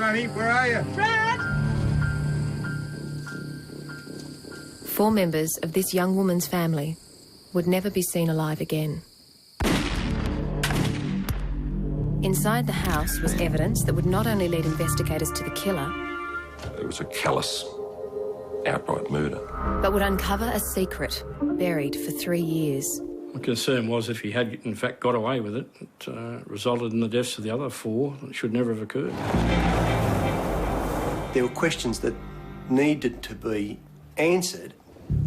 Tony, where are you? Brad! 4 members of this young woman's family would never be seen alive again. Inside the house was evidence that would not only lead investigators to the killer, it was a callous, outright murder, but would uncover a secret buried for 3 years. My concern was if he had, in fact, got away with it, it resulted in the deaths of the other 4 that should never have occurred. There were questions that needed to be answered.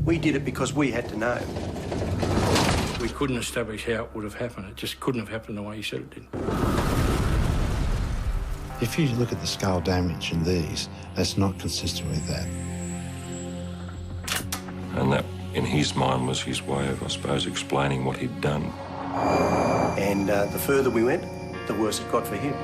We did it because we had to know. We couldn't establish how it would have happened. It just couldn't have happened the way he said it did. If you look at the skull damage in these, that's not consistent with that. and that, in his mind, was his way of, I suppose, explaining what he'd done. And the further we went, the worse it got for him.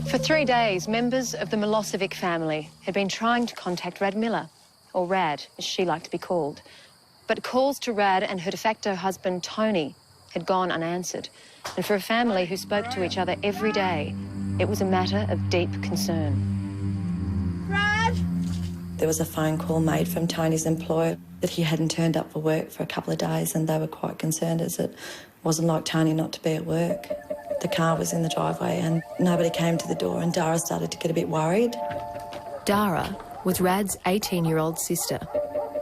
For 3 days, members of the Milosevic family had been trying to contact Rad Miller, or Rad, as she liked to be called. But calls to Rad and her de facto husband, Tony, had gone unanswered. And for a family who spoke to each other every day, it was a matter of deep concern. Rad! There was a phone call made from Tony's employer that he hadn't turned up for work for a couple of days, and they were quite concerned as it wasn't like Tony not to be at work. The car was in the driveway and nobody came to the door, and Dara started to get a bit worried. Dara was Rad's 18-year-old sister.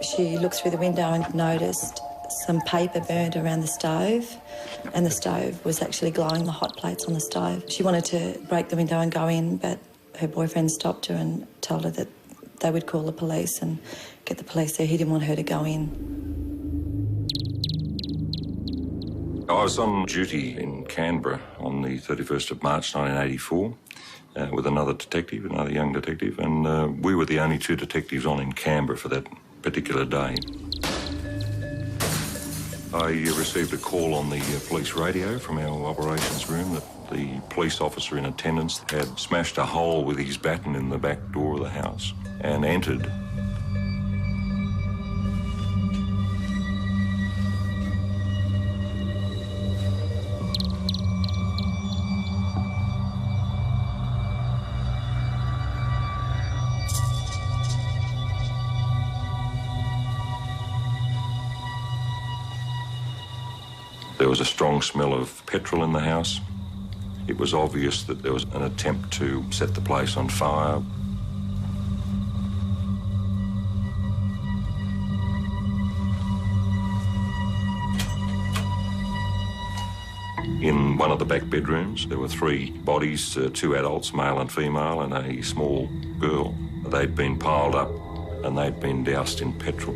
She looked through the window and noticed some paper burned around the stove, and the stove was actually glowing, the hot plates on the stove. She wanted to break the window and go in, but her boyfriend stopped her and told her that they would call the police and get the police there. He didn't want her to go in. I was on duty in Canberra on the 31st of March 1984 with another detective, another young detective, and we were the only 2 detectives on in Canberra for that particular day. I received a call on the police radio from our operations room that the police officer in attendance had smashed a hole with his baton in the back door of the house and entered. There was a strong smell of petrol in the house. It was obvious that there was an attempt to set the place on fire. In one of the back bedrooms, there were 3 bodies, 2 adults, male and female, and a small girl. They'd been piled up and they'd been doused in petrol.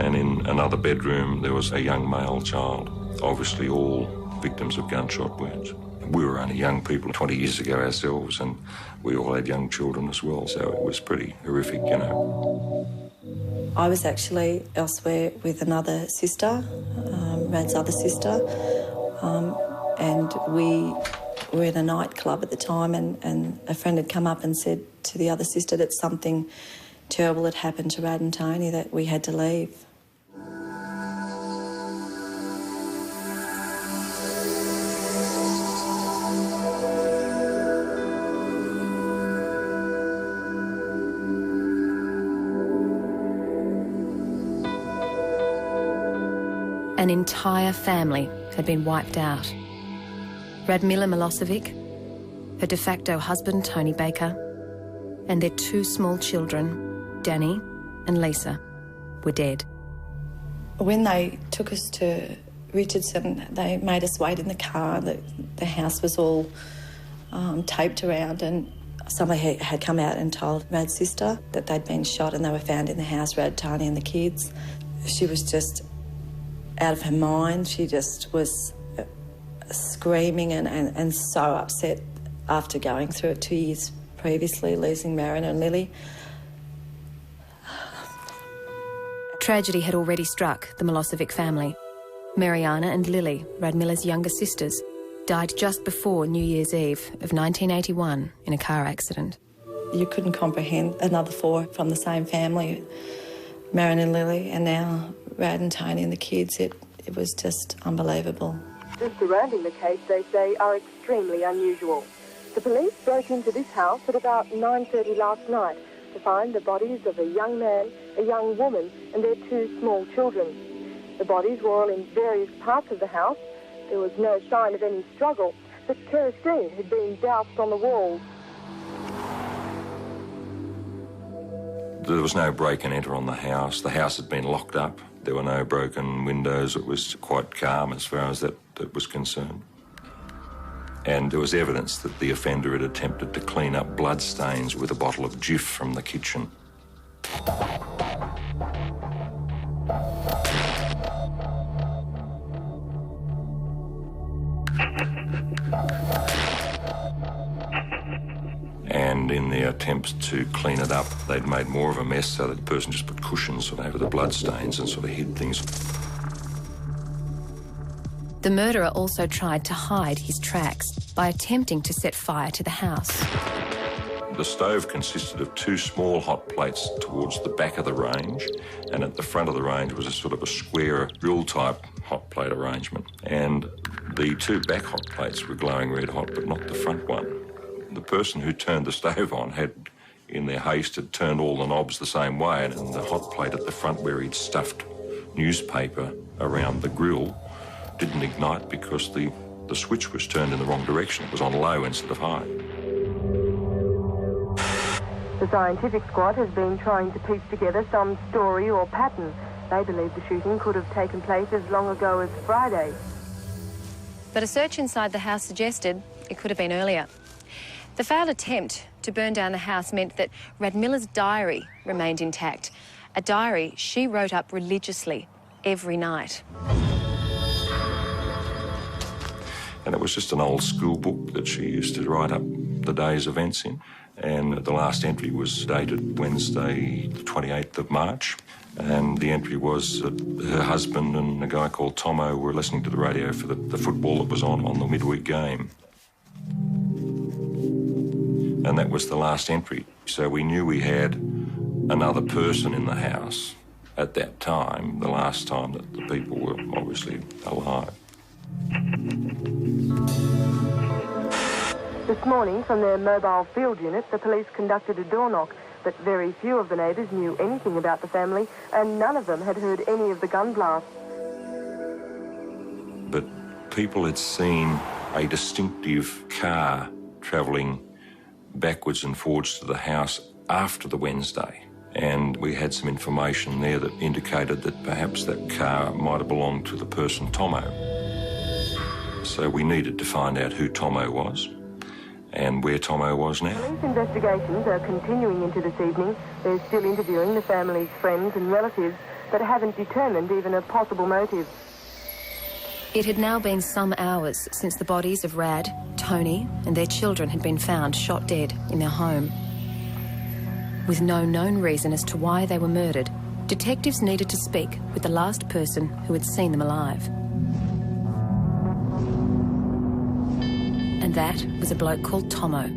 And in another bedroom, there was a young male child, obviously all victims of gunshot wounds. We were only young people 20 years ago ourselves, and we all had young children as well, so it was pretty horrific, you know. I was actually elsewhere with another sister, Rad's other sister, and we were in a nightclub at the time, and a friend had come up and said to the other sister that something terrible had happened to Rad and Tony, that we had to leave. An entire family had been wiped out. Radmila Milosevic, her de facto husband Tony Baker, and their 2 small children, Danny and Lisa, were dead. When they took us to Richardson, they made us wait in the car. The house was all taped around, and somebody had come out and told Rad's sister that they'd been shot and they were found in the house, Rad, Tony and the kids. She was just out of her mind. She just was screaming and so upset after going through it 2 years previously, losing Marin and Lily. Tragedy had already struck the Milosevic family. Mariana and Lily, Rad Miller's younger sisters, died just before New Year's Eve of 1981 in a car accident. You couldn't comprehend another 4 from the same family, Marion and Lily, and now Rad and Tony and the kids. It was just unbelievable. The surrounding the case, they say, are extremely unusual. The police broke into this house at about 9:30 last night to find the bodies of a young man, a young woman and their 2 small children. The bodies were all in various parts of the house. There was no sign of any struggle, but kerosene had been doused on the walls. There was no break and enter on the house. The house had been locked up. There were no broken windows. It was quite calm as far as that was concerned. And there was evidence that the offender had attempted to clean up bloodstains with a bottle of Jif from the kitchen. And in their attempts to clean it up, they'd made more of a mess, so that the person just put cushions over the bloodstains and sort of hid things. The murderer also tried to hide his tracks by attempting to set fire to the house. The stove consisted of 2 small hot plates towards the back of the range, and at the front of the range was a sort of a square grill-type hot plate arrangement. And the 2 back hot plates were glowing red hot, but not the front one. The person who turned the stove on had, in their haste, had turned all the knobs the same way, and the hot plate at the front where he'd stuffed newspaper around the grill didn't ignite because the switch was turned in the wrong direction. It was on low instead of high. The scientific squad has been trying to piece together some story or pattern. They believe the shooting could have taken place as long ago as Friday. But a search inside the house suggested it could have been earlier. The failed attempt to burn down the house meant that Rad Miller's diary remained intact, a diary she wrote up religiously every night. And it was just an old school book that she used to write up the day's events in. And the last entry was dated Wednesday, the 28th of March. And the entry was that her husband and a guy called Tomo were listening to the radio for the football that was on the midweek game. And that was the last entry. So we knew we had another person in the house at that time, the last time that the people were obviously alive. This morning, from their mobile field unit, the police conducted a door knock, but very few of the neighbours knew anything about the family, and none of them had heard any of the gun blasts. But people had seen a distinctive car travelling backwards and forwards to the house after the Wednesday. And we had some information there that indicated that perhaps that car might have belonged to the person Tomo. So we needed to find out who Tomo was and where Tomo was now. Police investigations are continuing into this evening. They're still interviewing the family's friends and relatives, but haven't determined even a possible motive. It had now been some hours since the bodies of Rad, Tony and their children had been found shot dead in their home. With no known reason as to why they were murdered, detectives needed to speak with the last person who had seen them alive. And that was a bloke called Tomo.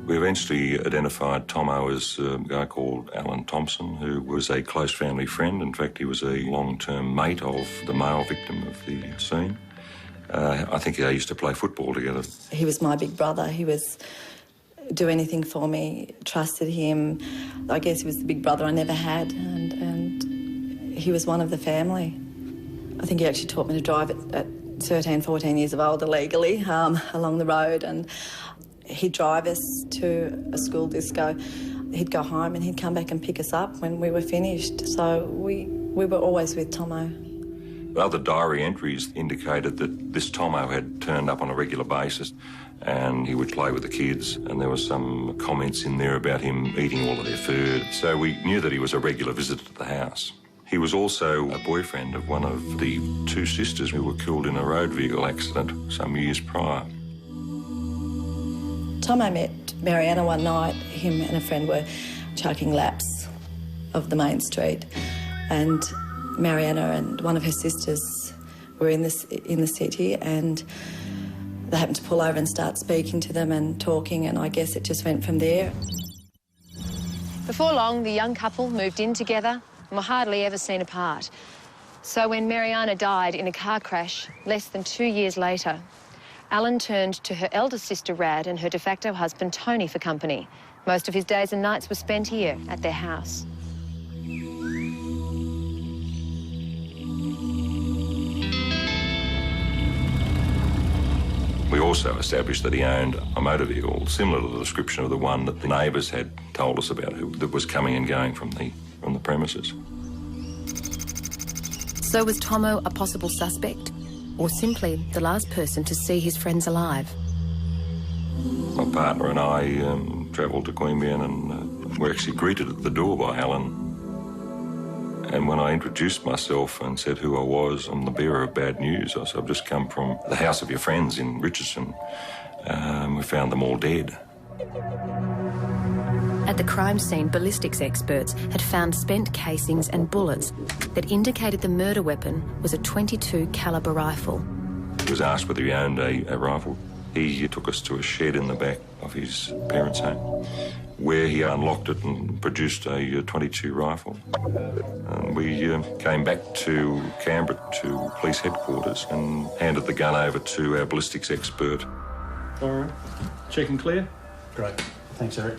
We eventually identified Tomo as a guy called Alan Thompson, who was a close family friend. In fact, he was a long-term mate of the male victim of the scene. I think they used to play football together. He was my big brother. He was do anything for me, trusted him. I guess he was the big brother I never had, and he was one of the family. I think he actually taught me to drive at 13, 14 years of old illegally along the road, and he'd drive us to a school disco. He'd go home and he'd come back and pick us up when we were finished. So we were always with Tomo. Other diary entries indicated that this Tomo had turned up on a regular basis and he would play with the kids, and there were some comments in there about him eating all of their food. So we knew that he was a regular visitor to the house. He was also a boyfriend of one of the 2 sisters who were killed in a road vehicle accident some years prior. Tomo met Mariana one night. Him and a friend were chucking laps of the main street and Mariana and one of her sisters were in the city, and they happened to pull over and start speaking to them and talking, and I guess it just went from there. Before long, the young couple moved in together and were hardly ever seen apart. So when Mariana died in a car crash less than 2 years later, Alan turned to her elder sister Rad and her de facto husband Tony for company. Most of his days and nights were spent here at their house. We also established that he owned a motor vehicle similar to the description of the one that the neighbours had told us about, that was coming and going from the premises. So was Tomo a possible suspect, or simply the last person to see his friends alive? My partner and I travelled to Queanbeyan and were actually greeted at the door by Alan. And when I introduced myself and said who I was, I'm the bearer of bad news. I said, I've just come from the house of your friends in Richardson. We found them all dead. At the crime scene, ballistics experts had found spent casings and bullets that indicated the murder weapon was a .22 caliber rifle. He was asked whether he owned a rifle. He took us to a shed in the back of his parents' home, where he unlocked it and produced a .22 rifle. And we came back to Canberra to police headquarters and handed the gun over to our ballistics expert. All right. Check and clear? Great. Thanks, Eric.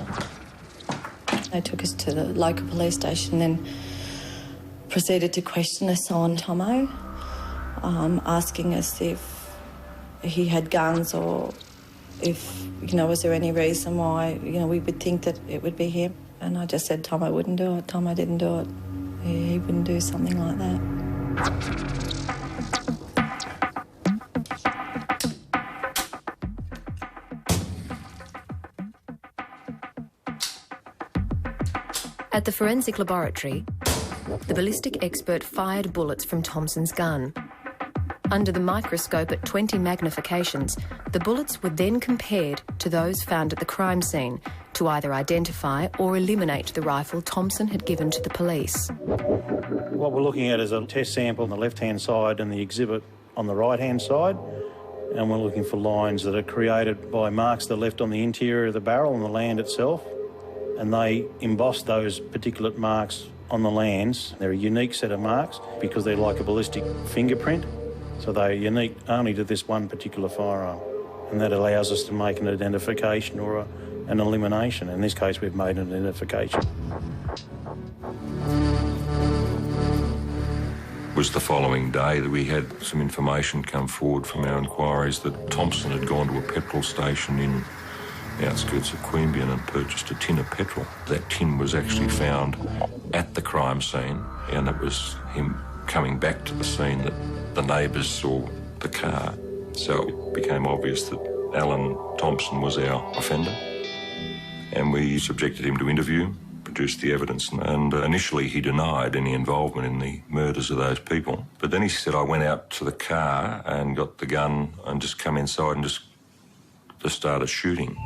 They took us to the local police station and proceeded to question us on Tomo, asking us if he had guns or if, was there any reason why, we would think that it would be him. And I just said Tomo wouldn't do it. Tomo didn't do it. He wouldn't do something like that. At the forensic laboratory, the ballistic expert fired bullets from Thompson's gun. Under the microscope at 20 magnifications, the bullets were then compared to those found at the crime scene to either identify or eliminate the rifle Thompson had given to the police. What we're looking at is a test sample on the left-hand side and the exhibit on the right-hand side, and we're looking for lines that are created by marks that are left on the interior of the barrel and the land itself, and they emboss those particulate marks on the lands. They're a unique set of marks because they're like a ballistic fingerprint. So they're unique only to this one particular firearm, and that allows us to make an identification or an elimination. In this case, we've made an identification. It was the following day that we had some information come forward from our inquiries that Thompson had gone to a petrol station in the outskirts of Queanbeyan and purchased a tin of petrol. That tin was actually found at the crime scene, and it was him coming back to the scene that the neighbours saw the car. So it became obvious that Alan Thompson was our offender. And we subjected him to interview, produced the evidence, and initially he denied any involvement in the murders of those people. But then he said, I went out to the car and got the gun and just come inside and just started shooting.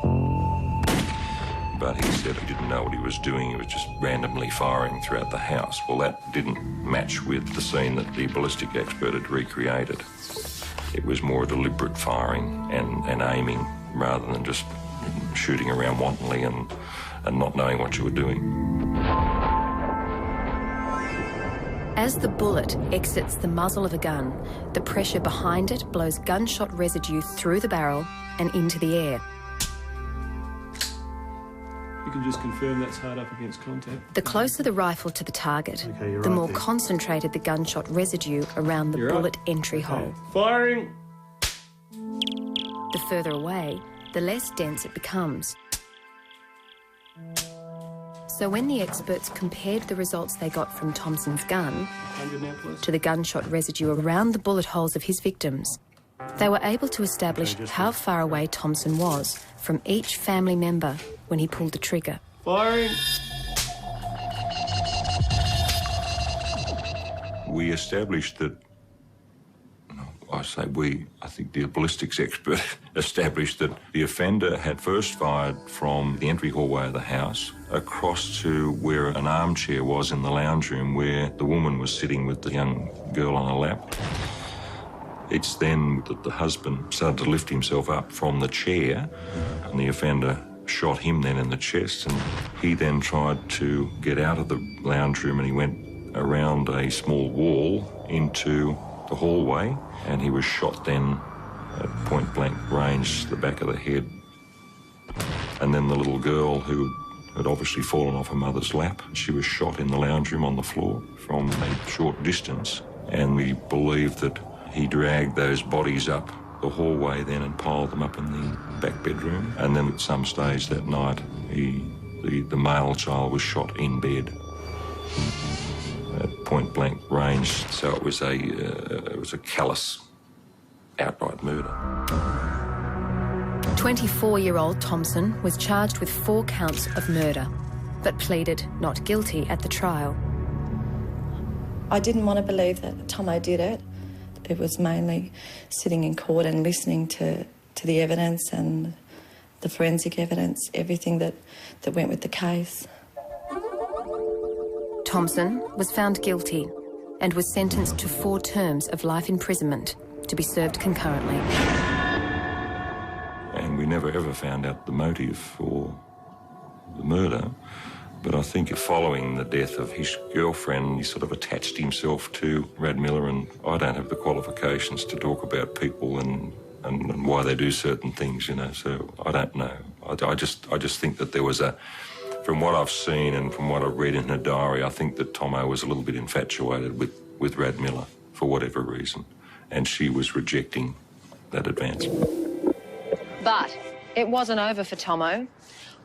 But he said he didn't know what he was doing. He was just randomly firing throughout the house. Well, that didn't match with the scene that the ballistic expert had recreated. It was more deliberate firing and aiming rather than just shooting around wantonly and not knowing what you were doing. As the bullet exits the muzzle of a gun, the pressure behind it blows gunshot residue through the barrel and into the air. You can just confirm that's hard up against contact. The closer the rifle to the target, the more concentrated the gunshot residue around the bullet entry hole. Firing! The further away, the less dense it becomes. So when the experts compared the results they got from Thompson's gun to the gunshot residue around the bullet holes of his victims, they were able to establish how far away Thompson was from each family member when he pulled the trigger. Firing! We established that I think the ballistics expert established that the offender had first fired from the entry hallway of the house across to where an armchair was in the lounge room where the woman was sitting with the young girl on her lap. It's then that the husband started to lift himself up from the chair, and the offender shot him then in the chest, and he then tried to get out of the lounge room, and he went around a small wall into the hallway, and he was shot then at point-blank range, the back of the head. And then the little girl who had obviously fallen off her mother's lap, she was shot in the lounge room on the floor from a short distance, and we believe that he dragged those bodies up the hallway then and piled them up in the back bedroom. And then at some stage that night, the male child was shot in bed at point-blank range. So it was a callous, outright murder. 24-year-old Thompson was charged with 4 counts of murder, but pleaded not guilty at the trial. I didn't want to believe that Tomo did it. It was mainly sitting in court and listening to the evidence and the forensic evidence, everything that went with the case. Thompson was found guilty and was sentenced to 4 terms of life imprisonment to be served concurrently. And we never ever found out the motive for the murder. But I think following the death of his girlfriend, he sort of attached himself to Rad Miller, and I don't have the qualifications to talk about people and why they do certain things, you know, so I don't know. I just think that there was from what I've seen and from what I've read in her diary, I think that Tomo was a little bit infatuated with Rad Miller for whatever reason, and she was rejecting that advancement. But it wasn't over for Tomo.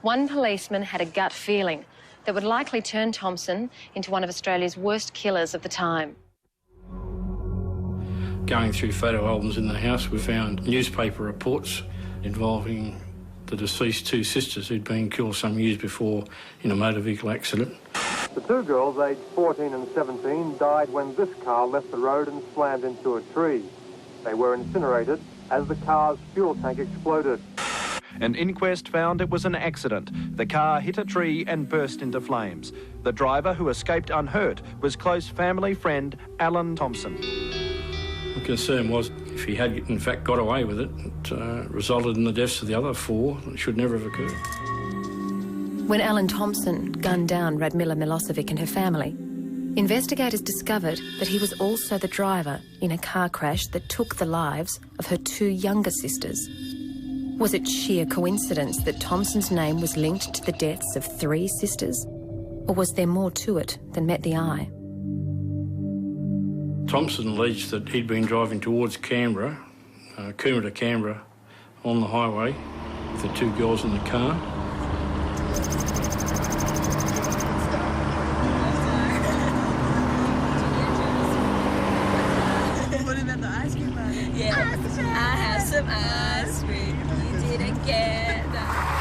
One policeman had a gut feeling that would likely turn Thompson into one of Australia's worst killers of the time. Going through photo albums in the house, we found newspaper reports involving the deceased 2 sisters who'd been killed some years before in a motor vehicle accident. The 2 girls, aged 14 and 17, died when this car left the road and slammed into a tree. They were incinerated as the car's fuel tank exploded. An inquest found it was an accident. The car hit a tree and burst into flames. The driver, who escaped unhurt, was close family friend Alan Thompson. The concern was if he had in fact got away with it, it resulted in the deaths of the other 4 that should never have occurred. When Alan Thompson gunned down Radmila Milosevic and her family, investigators discovered that he was also the driver in a car crash that took the lives of her 2 younger sisters. Was it sheer coincidence that Thompson's name was linked to the deaths of 3 sisters? Or was there more to it than met the eye? Thompson alleged that he'd been driving towards Canberra, Coomera to Canberra, on the highway with the 2 girls in the car. What about the ice cream party? Yeah, I have some ice cream. You didn't get that.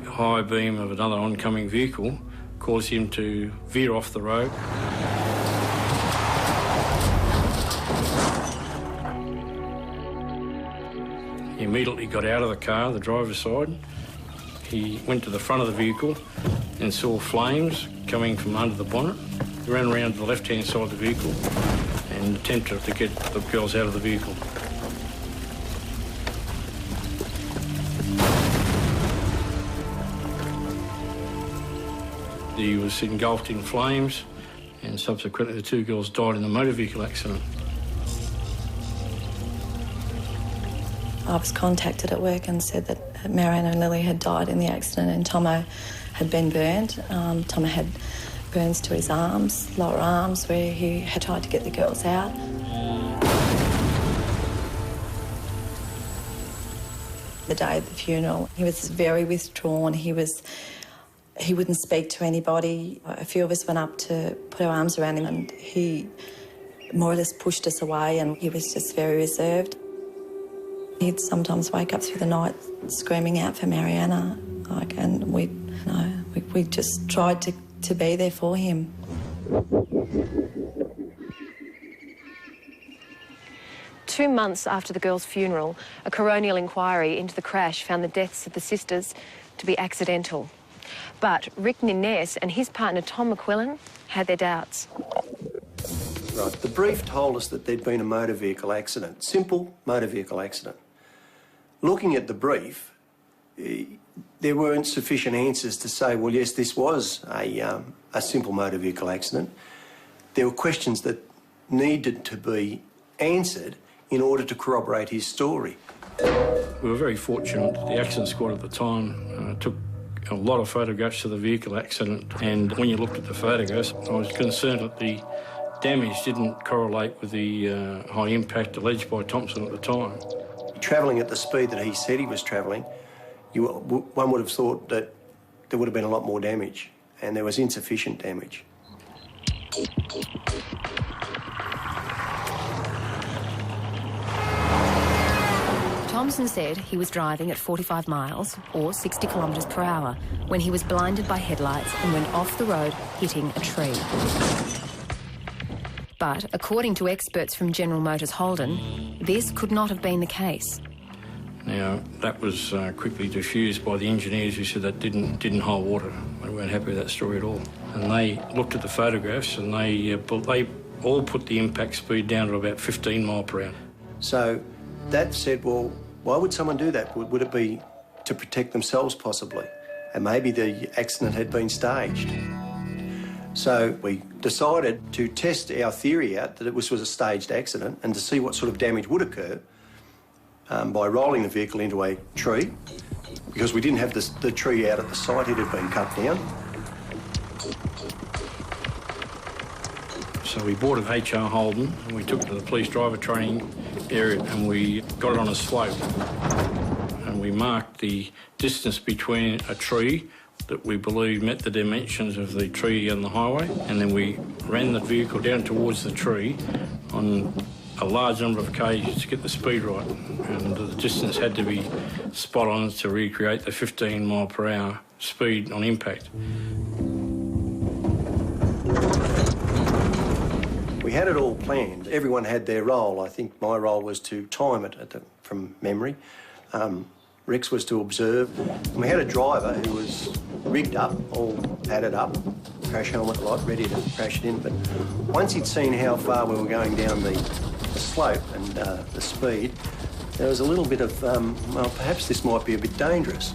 High beam of another oncoming vehicle caused him to veer off the road. He immediately got out of the car, the driver's side. He went to the front of the vehicle and saw flames coming from under the bonnet. He ran around to the left-hand side of the vehicle and attempted to get the girls out of the vehicle. He was engulfed in flames, and subsequently the 2 girls died in a motor vehicle accident. I was contacted at work and said that Marianne and Lily had died in the accident and Tomo had been burned. Tomo had burns to his arms, lower arms, where he had tried to get the girls out. The day of the funeral, he was very withdrawn. He wouldn't speak to anybody. A few of us went up to put our arms around him and he more or less pushed us away and he was just very reserved. He'd sometimes wake up through the night screaming out for Mariana, and we'd We just tried to be there for him. Two months after the girl's funeral, a coronial inquiry into the crash found the deaths of the sisters to be accidental. But Rick Nines and his partner Tom McQuillan had their doubts. Right, the brief told us that there'd been a motor vehicle accident, simple motor vehicle accident. Looking at the brief, there weren't sufficient answers to say, well, yes, this was a simple motor vehicle accident. There were questions that needed to be answered in order to corroborate his story. We were very fortunate. The accident squad at the time took a lot of photographs of the vehicle accident, and when you looked at the photographs, I was concerned that the damage didn't correlate with the high impact alleged by Thompson at the time. Travelling at the speed that he said he was travelling, one would have thought that there would have been a lot more damage, and there was insufficient damage. Thompson said he was driving at 45 miles, or 60 kilometres per hour, when he was blinded by headlights and went off the road, hitting a tree. But according to experts from General Motors Holden, this could not have been the case. Now, that was quickly diffused by the engineers who said that didn't hold water. They weren't happy with that story at all. And they looked at the photographs and they all put the impact speed down to about 15 mile per hour. So that said, well, why would someone do that? Would it be to protect themselves possibly? And maybe the accident had been staged. So we decided to test our theory out that it was a staged accident and to see what sort of damage would occur by rolling the vehicle into a tree, because we didn't have the tree out at the site, it had been cut down. So we bought an HR Holden and we took it to the police driver training area and we got it on a slope. And we marked the distance between a tree that we believe met the dimensions of the tree and the highway, and then we ran the vehicle down towards the tree on a large number of occasions to get the speed right, and the distance had to be spot on to recreate the 15 mile per hour speed on impact. We had it all planned. Everyone had their role. I think my role was to time it from memory. Rex was to observe. And we had a driver who was rigged up, all padded up, crash helmet light, ready to crash it in. But once he'd seen how far we were going down the slope and the speed, there was a little bit of, well, perhaps this might be a bit dangerous.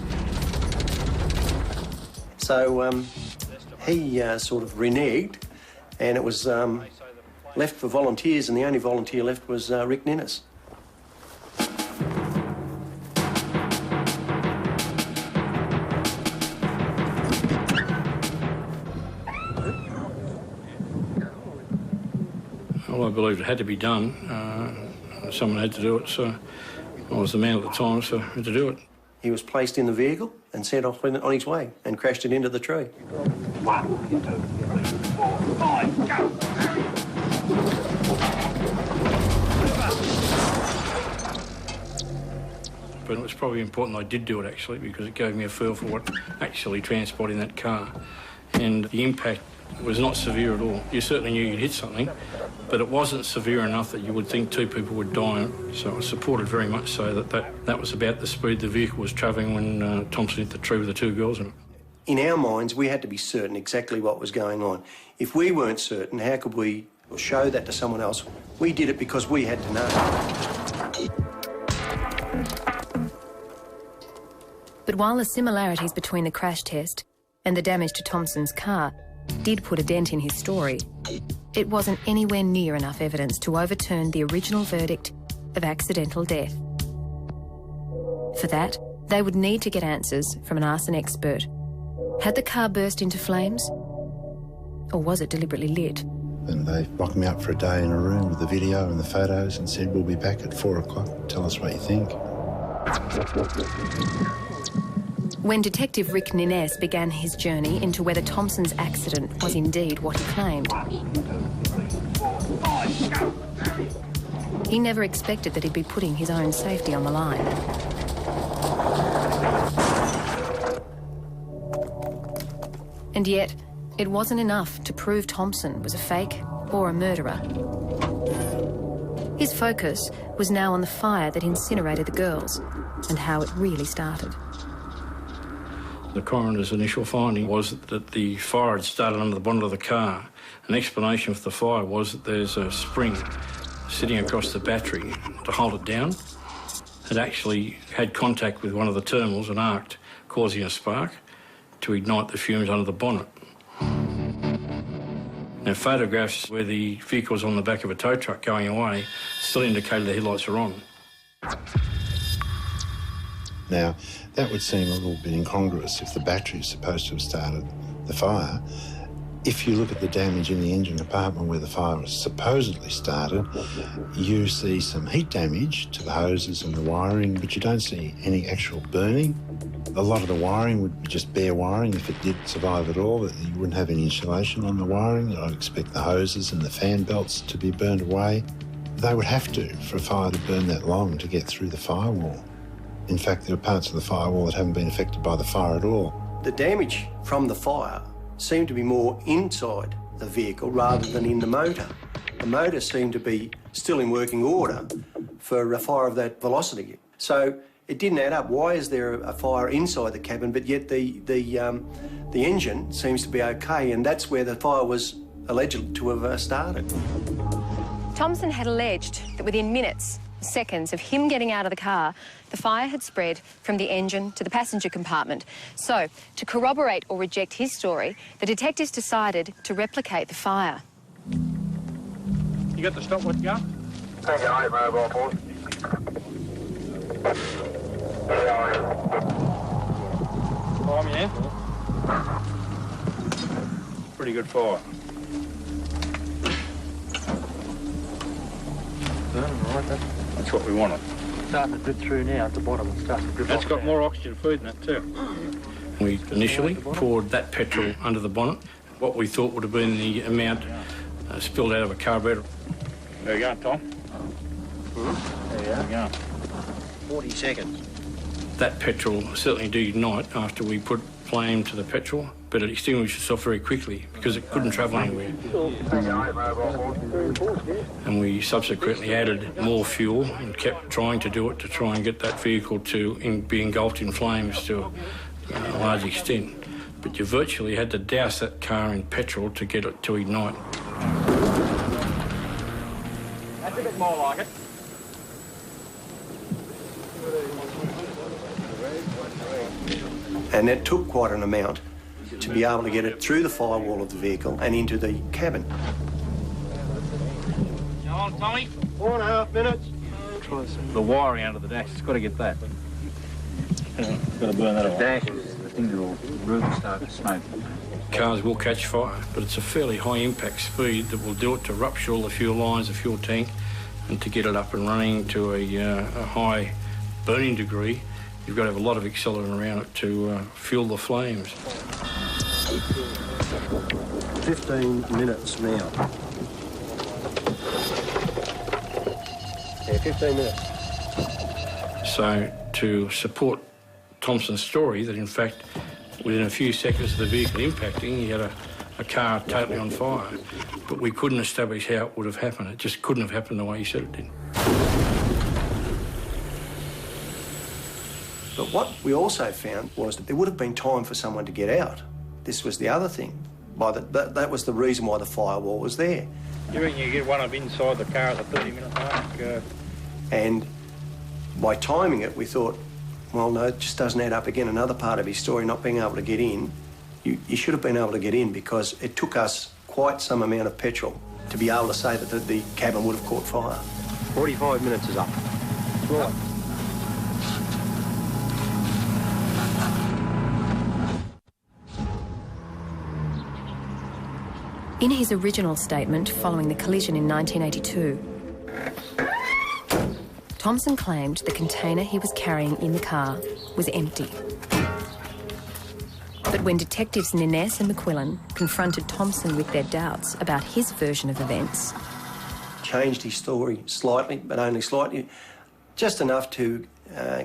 So he sort of reneged, and it was left for volunteers, and the only volunteer left was Rick Nines. Well, I believed it had to be done. Someone had to do it, so I was the man at the time, so I had to do it. He was placed in the vehicle and sent off on his way and crashed it into the tree. 1, 2, 3, 4, 5, go! But it was probably important I did do it, actually, because it gave me a feel for what actually transpired in that car. And the impact was not severe at all. You certainly knew you'd hit something, but it wasn't severe enough that you would think two people would die. So I supported very much so that was about the speed the vehicle was travelling when Thompson hit the tree with the two girls in it. In our minds, we had to be certain exactly what was going on. If we weren't certain, how could we show that to someone else? We did it because we had to know. But while the similarities between the crash test and the damage to Thompson's car did put a dent in his story, it wasn't anywhere near enough evidence to overturn the original verdict of accidental death. For that, they would need to get answers from an arson expert. Had the car burst into flames, or was it deliberately lit? And they locked me up for a day in a room with the video and the photos and said, we'll be back at 4 o'clock. Tell us what you think. When Detective Rick Nines began his journey into whether Thompson's accident was indeed what he claimed, he never expected that he'd be putting his own safety on the line. And yet, it wasn't enough to prove Thompson was a fake or a murderer. His focus was now on the fire that incinerated the girls and how it really started. The coroner's initial finding was that the fire had started under the bonnet of the car. An explanation for the fire was that there's a spring sitting across the battery to hold it down. It actually had contact with one of the terminals and arced, causing a spark to ignite the fumes under the bonnet. Now, photographs where the vehicle was on the back of a tow truck going away still indicated the headlights were on. Now, that would seem a little bit incongruous if the battery is supposed to have started the fire. If you look at the damage in the engine compartment where the fire was supposedly started, you see some heat damage to the hoses and the wiring, but you don't see any actual burning. A lot of the wiring would be just bare wiring if it did survive at all. You wouldn't have any insulation on the wiring. I'd expect the hoses and the fan belts to be burned away. They would have to for a fire to burn that long to get through the firewall. In fact, there are parts of the firewall that haven't been affected by the fire at all. The damage from the fire seemed to be more inside the vehicle rather than in the motor. The motor seemed to be still in working order for a fire of that velocity. So it didn't add up. Why is there a fire inside the cabin, but yet the engine seems to be okay, and that's where the fire was alleged to have started. Thompson had alleged that within minutes, seconds of him getting out of the car, the fire had spread from the engine to the passenger compartment. So, to corroborate or reject his story, the detectives decided to replicate the fire. You got the stopwatch gun? Take it out, mobile board. Fire me in. Pretty good fire. Right, that's what we wanted. Starting to drip through now at the bottom. It starts to drip. That's got more oxygen food in it too. We initially poured that petrol under the bonnet, what we thought would have been the amount spilled out of a carburetor. There you go, Tom. There you go. 40 seconds. That petrol certainly did ignite after we put flame to the petrol, but it extinguished itself very quickly because it couldn't travel anywhere. And we subsequently added more fuel and kept trying to do it to try and get that vehicle to be engulfed in flames to a large extent. But you virtually had to douse that car in petrol to get it to ignite. That's a bit more like it. And it took quite an amount to be able to get it through the firewall of the vehicle and into the cabin. Go on, Tommy. 4.5 minutes. The wiring out of the dash, it's got to get that. Got to burn that away. Dash, the thing that will really start to smoke. Cars will catch fire, but it's a fairly high impact speed that will do it to rupture all the fuel lines, the fuel tank, and to get it up and running to a high burning degree. You've got to have a lot of accelerant around it to fuel the flames. 15 minutes now. Yeah, 15 minutes. So to support Thompson's story that in fact within a few seconds of the vehicle impacting he had a car totally on fire, but we couldn't establish how it would have happened. It just couldn't have happened the way he said it did. But what we also found was that there would have been time for someone to get out. This was the other thing. That was the reason why the firewall was there. You reckon you get one up inside the car at the 30-minute mark? And by timing it, we thought, well, no, it just doesn't add up again. Another part of his story, not being able to get in. You should have been able to get in because it took us quite some amount of petrol to be able to say that the cabin would have caught fire. 45 minutes is up. Right. In his original statement following the collision in 1982, Thompson claimed the container he was carrying in the car was empty. But when detectives Nines and McQuillan confronted Thompson with their doubts about his version of events... Changed his story slightly, but only slightly, just enough to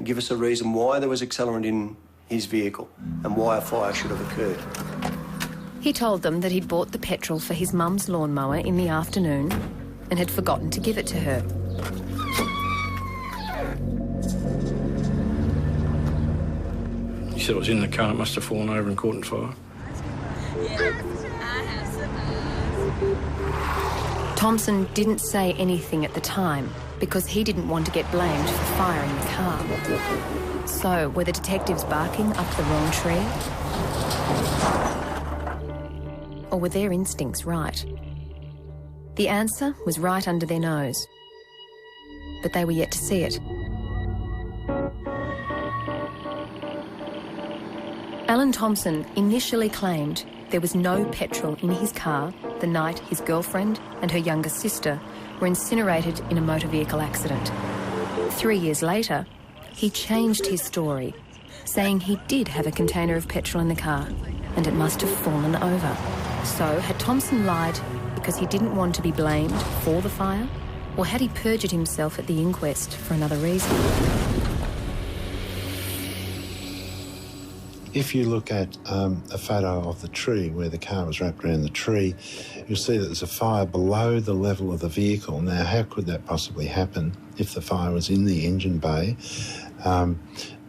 give us a reason why there was accelerant in his vehicle and why a fire should have occurred. He told them that he'd bought the petrol for his mum's lawnmower in the afternoon and had forgotten to give it to her. He said it was in the car, it must have fallen over and caught on fire. Thompson didn't say anything at the time because he didn't want to get blamed for firing the car. So, were the detectives barking up the wrong tree? Or were their instincts right? The answer was right under their nose. But they were yet to see it. Alan Thompson initially claimed there was no petrol in his car the night his girlfriend and her younger sister were incinerated in a motor vehicle accident. 3 years later, he changed his story, saying he did have a container of petrol in the car and it must have fallen over. So, had Thompson lied because he didn't want to be blamed for the fire, or had he perjured himself at the inquest for another reason? If you look at a photo of the tree where the car was wrapped around the tree, you'll see that there's a fire below the level of the vehicle. Now, how could that possibly happen if the fire was in the engine bay?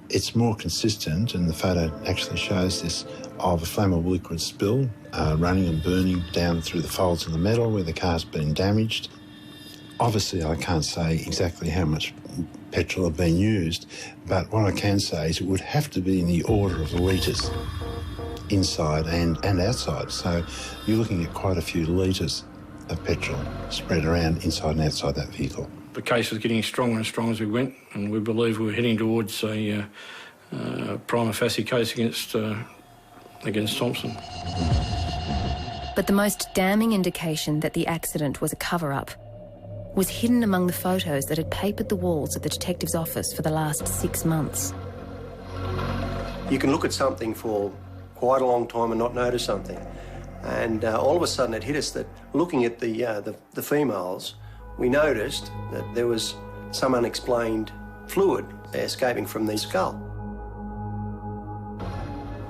It's more consistent, and the photo actually shows this, of a flammable liquid spill running and burning down through the folds of the metal where the car's been damaged. Obviously, I can't say exactly how much petrol had been used, but what I can say is it would have to be in the order of litres inside and outside. So you're looking at quite a few litres of petrol spread around inside and outside that vehicle. The case was getting stronger and stronger as we went, and we believe we were heading towards a prima facie case against Thompson. But the most damning indication that the accident was a cover-up was hidden among the photos that had papered the walls of the detective's office for the last 6 months. You can look at something for quite a long time and not notice something. And all of a sudden it hit us that looking at the females, we noticed that there was some unexplained fluid escaping from the skull.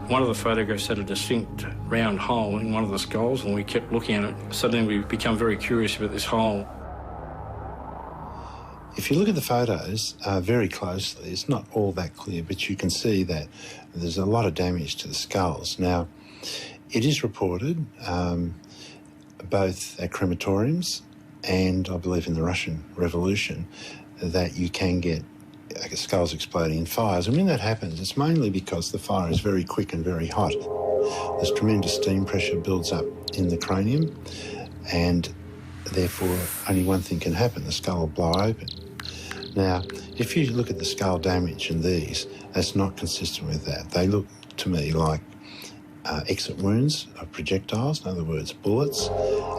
One of the photographs had a distinct round hole in one of the skulls, and we kept looking at it. Suddenly we become very curious about this hole. If you look at the photos very closely, it's not all that clear, but you can see that there's a lot of damage to the skulls. Now, it is reported both at crematoriums and I believe in the Russian Revolution that you can get skulls exploding in fires. And when that happens, it's mainly because the fire is very quick and very hot. There's tremendous steam pressure builds up in the cranium, and therefore only one thing can happen: the skull will blow open. Now, if you look at the skull damage in these, that's not consistent with that. They look to me like exit wounds of projectiles, in other words, bullets,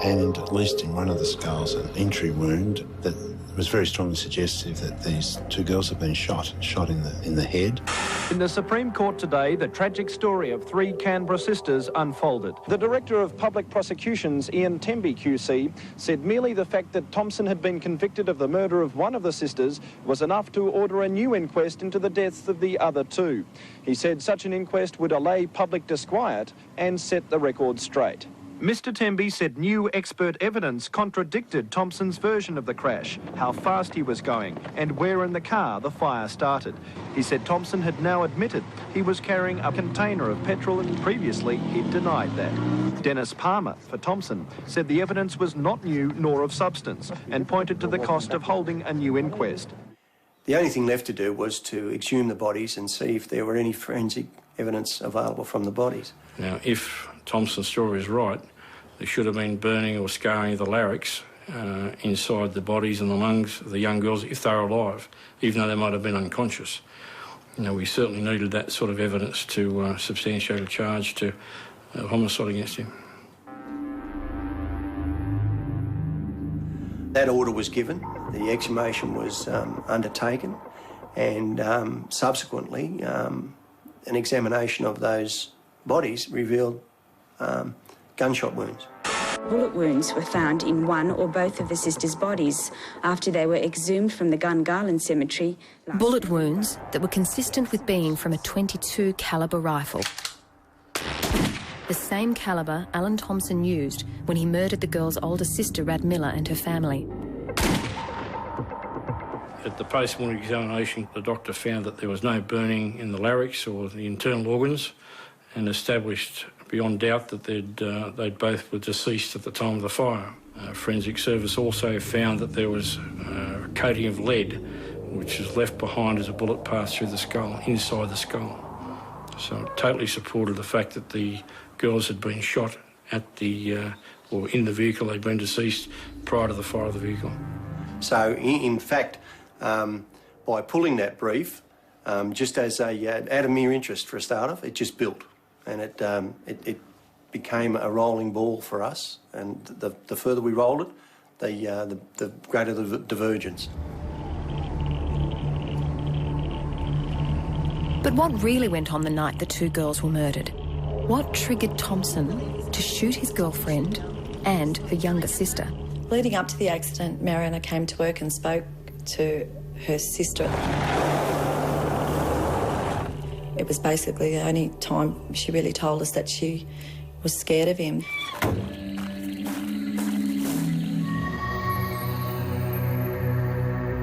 and at least in one of the skulls, an entry wound that was very strongly suggestive that these two girls have been shot in the head. In the Supreme Court today, the tragic story of 3 Canberra sisters unfolded. The Director of Public Prosecutions, Ian Temby QC, said merely the fact that Thompson had been convicted of the murder of one of the sisters was enough to order a new inquest into the deaths of the other 2. He said such an inquest would allay public disquiet and set the record straight. Mr Temby said new expert evidence contradicted Thompson's version of the crash, how fast he was going and where in the car the fire started. He said Thompson had now admitted he was carrying a container of petrol and previously he'd denied that. Dennis Palmer, for Thompson, said the evidence was not new nor of substance and pointed to the cost of holding a new inquest. The only thing left to do was to exhume the bodies and see if there were any forensic evidence available from the bodies. Now, if Thompson's story is right, there should have been burning or scarring of the larynx inside the bodies and the lungs of the young girls if they were alive, even though they might have been unconscious. You know, we certainly needed that sort of evidence to substantiate a charge to homicide against him. That order was given, the exhumation was undertaken, and subsequently an examination of those bodies revealed gunshot wounds. Bullet wounds were found in one or both of the sisters' bodies after they were exhumed from the Gungahlin Cemetery. Bullet wounds that were consistent with being from a .22 calibre rifle. the same calibre Alan Thompson used when he murdered the girl's older sister, Rad Miller, and her family. At the post-mortem examination, the doctor found that there was no burning in the larynx or the internal organs, and established beyond doubt that they'd both were deceased at the time of the fire. Forensic Service also found that there was a coating of lead which was left behind as a bullet passed through the skull, inside the skull. So it totally supported the fact that the girls had been shot at the, or in the vehicle. They'd been deceased prior to the fire of the vehicle. So in fact, by pulling that brief, just as out of mere interest for a start off, it just built, and it became a rolling ball for us. And the further we rolled it, the greater the divergence. But what really went on the night the two girls were murdered? What triggered Thompson to shoot his girlfriend and her younger sister? Leading up to the accident, Mariana came to work and spoke to her sister. It was basically the only time she really told us that she was scared of him.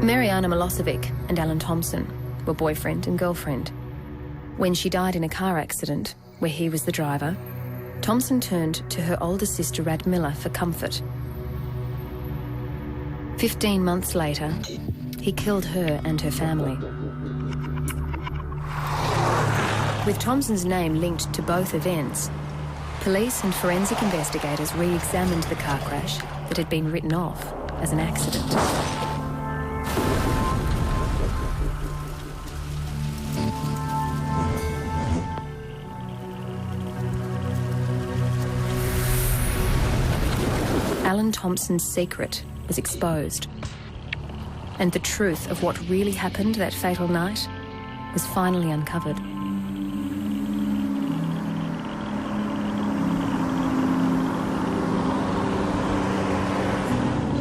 Mariana Milosevic and Alan Thompson were boyfriend and girlfriend. When she died in a car accident, where he was the driver, Thompson turned to her older sister, Rad Miller, for comfort. 15 months later, he killed her and her family. With Thompson's name linked to both events, police and forensic investigators re-examined the car crash that had been written off as an accident. Alan Thompson's secret was exposed, and the truth of what really happened that fatal night was finally uncovered.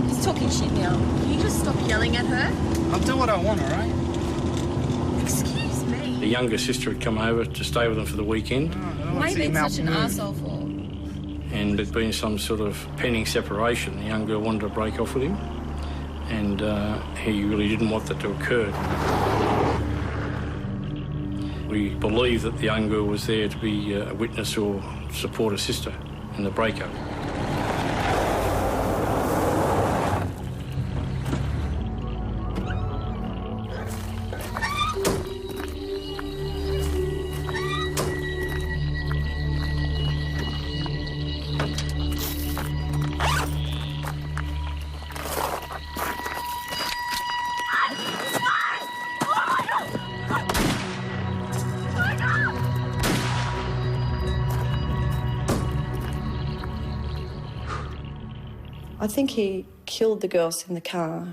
He's talking shit now. Can you just stop yelling at her? I'll do what I want, all right? Excuse me. The younger sister had come over to stay with them for the weekend. Why are you being such an arsehole for? And there'd been some sort of pending separation. The young girl wanted to break off with him, and he really didn't want that to occur. We believe that the young girl was there to be a witness or support her sister in the breakup. I think he killed the girls in the car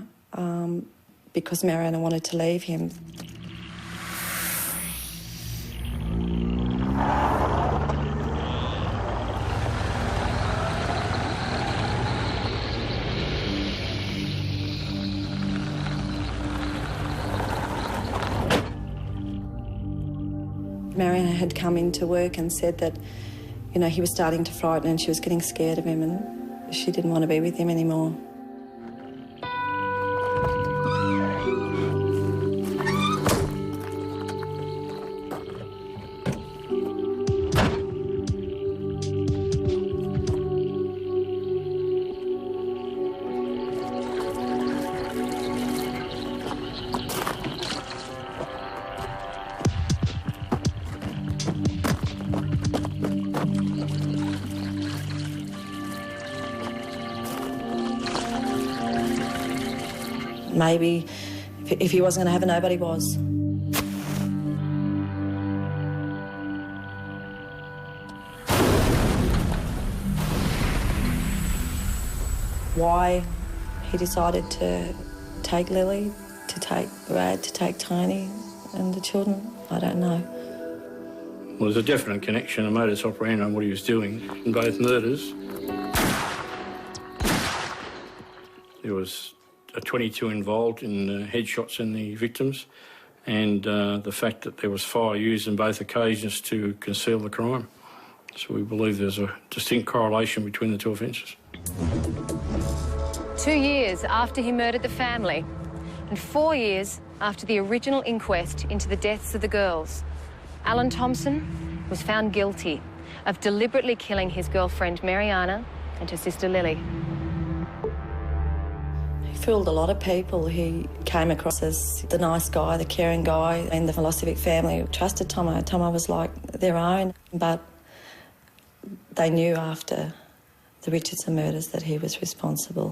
because Mariana wanted to leave him. Mariana had come into work and said that, you know, he was starting to frighten and she was getting scared of him and she didn't want to be with him anymore. Maybe if he wasn't going to have her, nobody was. Why he decided to take Lily, to take Rad, to take Tony and the children, I don't know. Well, there's a definite connection, a modus operandi on what he was doing in both murders. There was a 22 involved in headshots in the victims, and the fact that there was fire used in both occasions to conceal the crime. So we believe there's a distinct correlation between the two offences. 2 years after he murdered the family, and 4 years after the original inquest into the deaths of the girls, Alan Thompson was found guilty of deliberately killing his girlfriend Mariana and her sister Lily. He fooled a lot of people. He came across as the nice guy, the caring guy, and the Milosevic family trusted Tomo. Tomo was like their own, but they knew after the Richardson murders that he was responsible.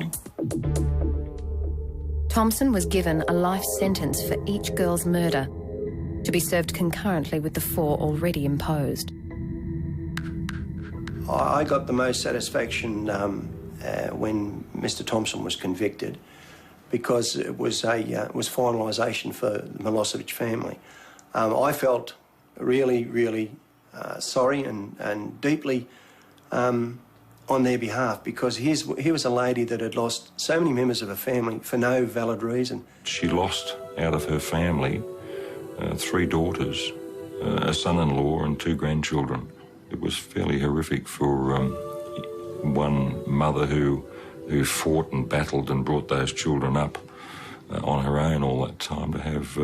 Thompson was given a life sentence for each girl's murder, to be served concurrently with the 4 already imposed. I got the most satisfaction when Mr Thompson was convicted, because it was finalisation for the Milosevic family. I felt really sorry and deeply on their behalf, because here was a lady that had lost so many members of her family for no valid reason. She lost out of her family 3 daughters, a son-in-law and 2 grandchildren. It was fairly horrific for one mother who fought and battled and brought those children up on her own all that time, to have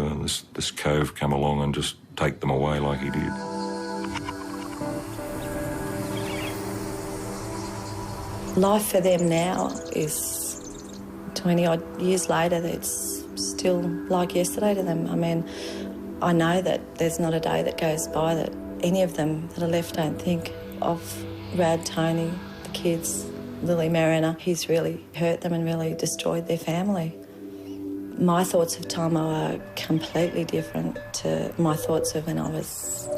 this cove come along and just take them away like he did. Life for them now is 20-odd years later, it's still like yesterday to them. I mean, I know that there's not a day that goes by that any of them that are left don't think of Rad, Tony, the kids, Lily, Marina. He's really hurt them and really destroyed their family. My thoughts of Tomo are completely different to my thoughts of when I was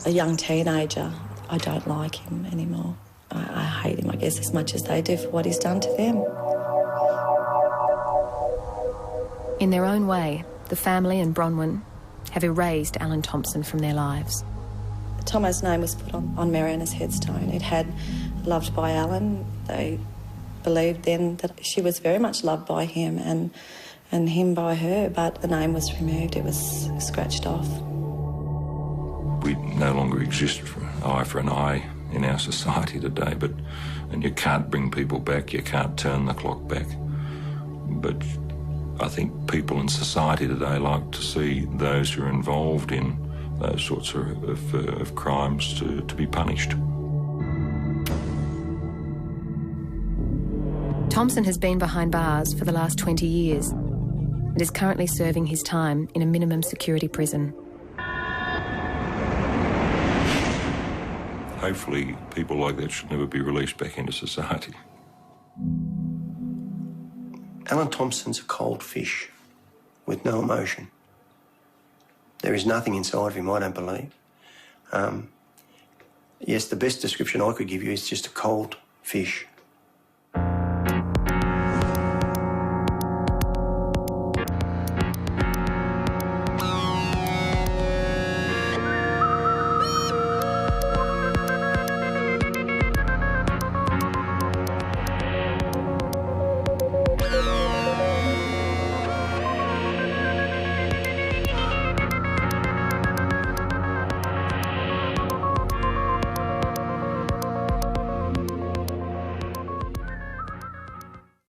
a young teenager. I don't like him anymore. I hate him, I guess, as much as they do for what he's done to them. In their own way, the family and Bronwyn have erased Alan Thompson from their lives. Tomo's name was put on Mariana's headstone. It had loved by Alan. They believed then that she was very much loved by him and him by her, but the name was removed. It was scratched off. We no longer exist for an eye in our society today, and you can't bring people back, you can't turn the clock back. But I think people in society today like to see those who are involved in those sorts of crimes to be punished. Thompson has been behind bars for the last 20 years and is currently serving his time in a minimum security prison. Hopefully, people like that should never be released back into society. Alan Thompson's a cold fish with no emotion. There is nothing inside of him, I don't believe. Yes, the best description I could give you is just a cold fish.